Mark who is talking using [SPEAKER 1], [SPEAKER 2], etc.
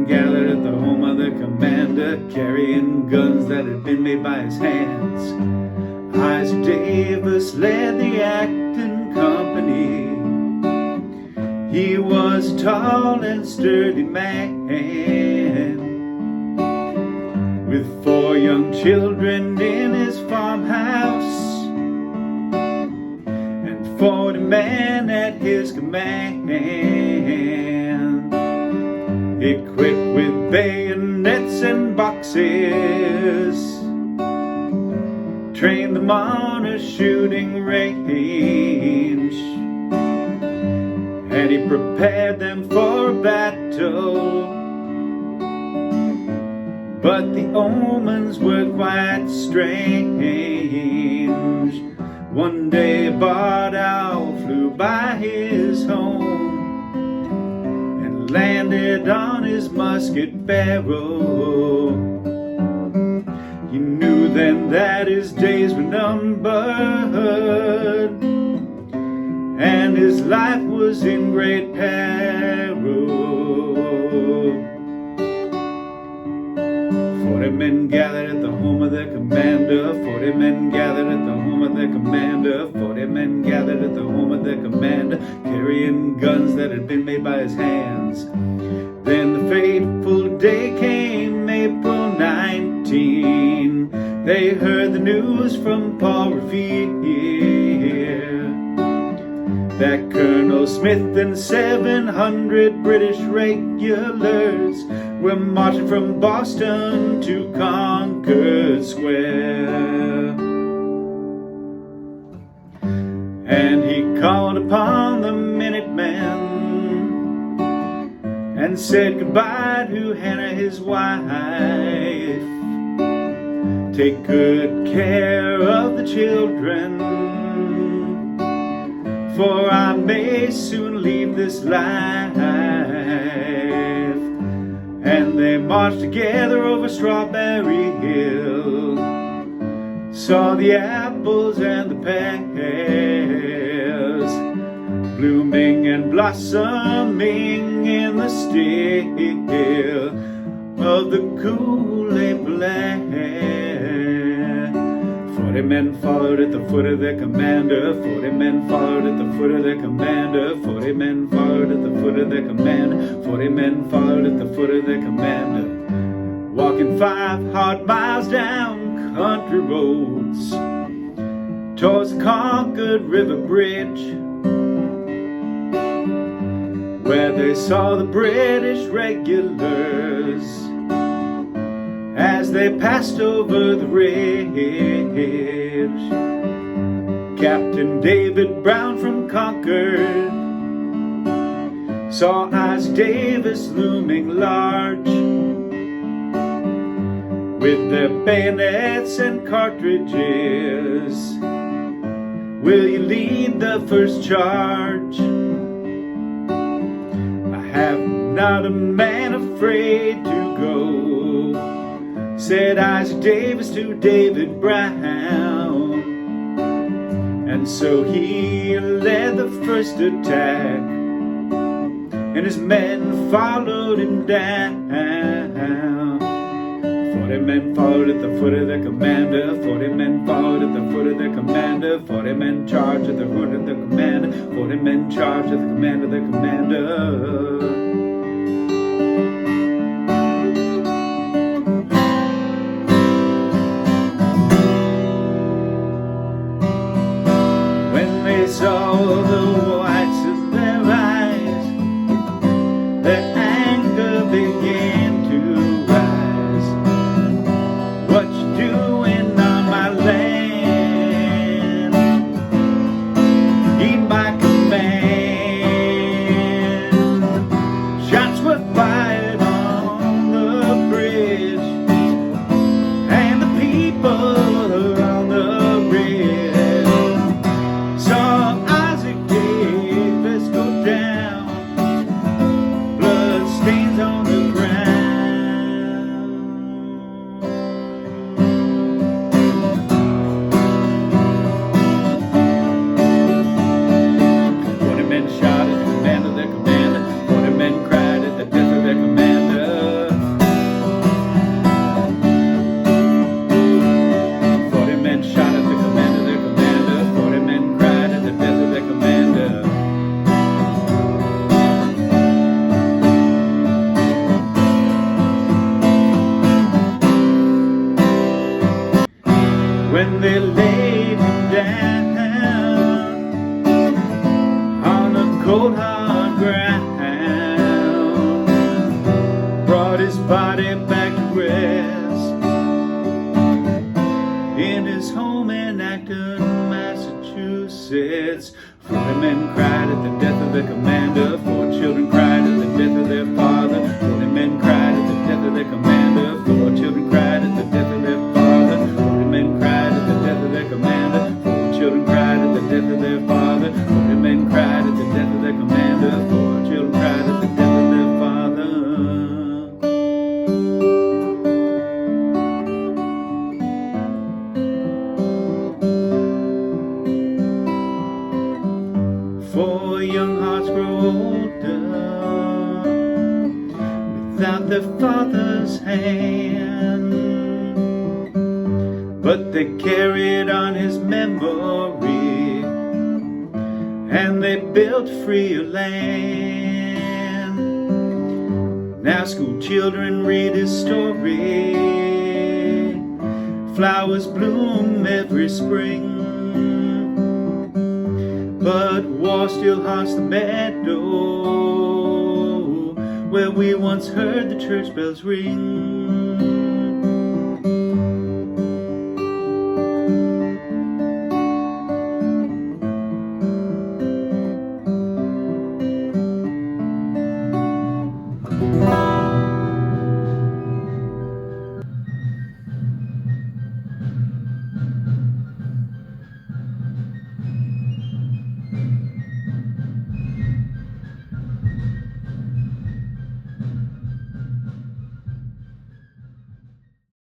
[SPEAKER 1] men gathered at the home of the commander, carrying guns that had been made by his hands. Isaac Davis led the Acton company. He was a tall and sturdy man, with 4 young children in his farmhouse, and 40 men at his command, equipped with bayonets and boxes, trained them on a shooting range, and he prepared them for a battle. But the omens were quite strange. One day a barred owl flew by his home and landed on his musket barrel. He knew then that his days were numbered, and his life was in great peril. 40 men gathered at the home of their commander. 40 men gathered at the home of their commander. 40 men gathered at the home of their commander, carrying guns that had been made by his hands. Then the fateful day came, April 19. They heard the news from Paul Revere that Colonel Smith and 700 British regulars were marching from Boston to Concord Square. And he called upon the Minutemen and said goodbye to Hannah, his wife. Take good care of the children, for I may soon leave this life. And they marched together over Strawberry Hill, saw the apples and the pears blooming and blossoming in the still of the cool April air. 40 men followed at the foot of their commander. 40 men followed at the foot of their commander. 40 men followed at the foot of their commander. 40 men followed at the foot of their commander, walking 5 hard miles down country roads towards the Concord River Bridge, where they saw the British regulars as they passed over the ridge. Captain David Brown from Concord saw Isaac Davis looming large, with their bayonets and cartridges. Will you lead the first charge? I have not a man afraid to go, said Isaac Davis to David Brown. And so he led the first attack, and his men followed him down. 40 men followed at the foot of their commander. 40 men followed at the foot of their commander. 40 men charged at the foot of their commander. 40 men charged at the command of their commander. They saw the whites of their eyes, their anger began to rise. What you doing on my land? Heed my command. cold hard ground, brought his body back to rest in his home in Acton, Massachusetts. 40 men cried at the death of their commander. 4 children cried at the death of their father. 40 men cried at the death of their commander. 4 children cried at the death of their father. 40 men cried at the death of their commander. 4 children cried at the death of their father. 40 men cried at the death of their commander. 4 children cried at the death of their father. For young hearts grow older without their father's hand, but they carried on his memory, and they built freer land. Now school children read his story. Flowers bloom every spring, but war still haunts the meadow where we once heard the church bells ring.